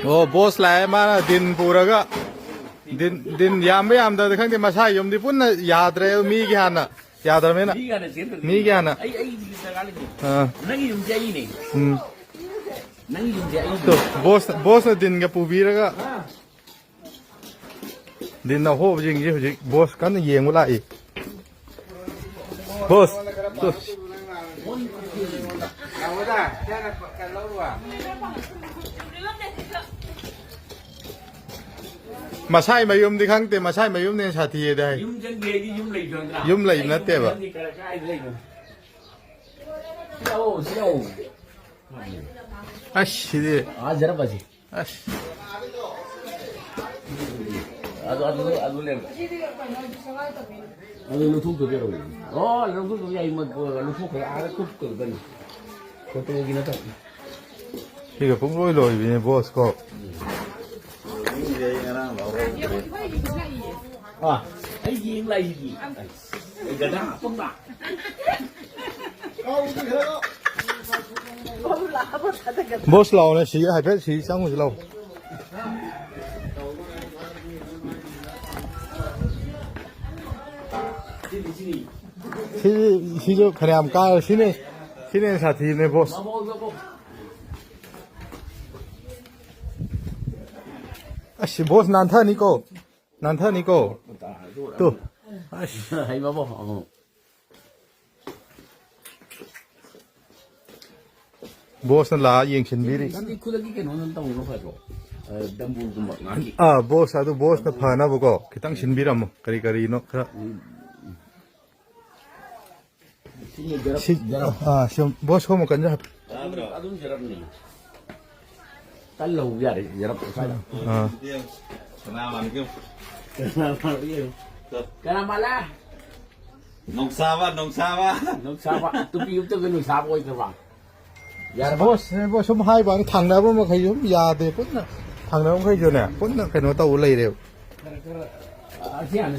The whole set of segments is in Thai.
โอ้โบสไลมาดินปูระก็ดินยามไม่ยามแต่ครั้งที่มาใช้ยมที่พุ่นน่ะยาเตรมีกี่หันน่ะยาเตรไหมน่ะมีกี่หันน่ะนั่งยุ่งใจนี่นั่งยุ่งใจตัวโบสดินกับปูบีแล้วก็ดินเอาโหจริงจริงโบสกันเยี่ยงเวลาอีกโบสตัวมาใช่มายุ่มที่ครั้งเต็มมาใช่มายุ่มในชาติได้ยุ่มเลยนะเต็มอ่ะอ่ะสิดิอ่ะlu thuk tu pero oh lu thuk tu ya imat lu thuk ya ada thuk tu kan kau tu gini tak ที่กับผมรู้เลยเป็นบอสก็ ah ai gini lagi ai gada pun takบอสเราเนี่ยสีให้เป็นสีช่างของเราที่จะพยายามก้าวที่นี่ชาติในบอสอ่ะสิบอสนันทานิโก้ตัวให้มาบ่บอสนั่นละยังชินบิริ nanti ku lagi kan orang tahu apa tu dambul tu mak nanti บอสอะตัวบอสนั่นผ่านนะบุกคิดตั้งชินบิรามครีโน่ครับชิบอสเขามากันจะadun jarab ni kalau biar jarab saya kenapa nih kenapa lah nong sawa tu piu tu kan sawa itu bang บอสชมให้บางทางแล้วมันใครยมยาเด็กพุ่นน่ะทางแล้วมันใครอยู่เนี่ยพุ่นน่ะใครโน้ตตัวเลยเร็ว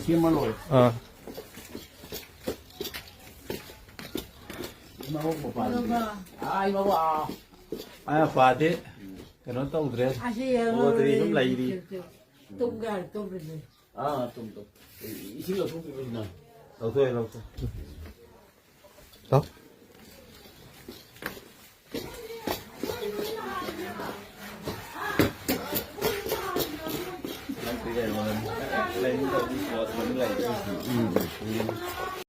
siapa malu mau apa ai mau ah fade kenapa tahu dress oh tadi jom lagi di tum isi lo tum na tahu tuh tahu lain tahu buat lain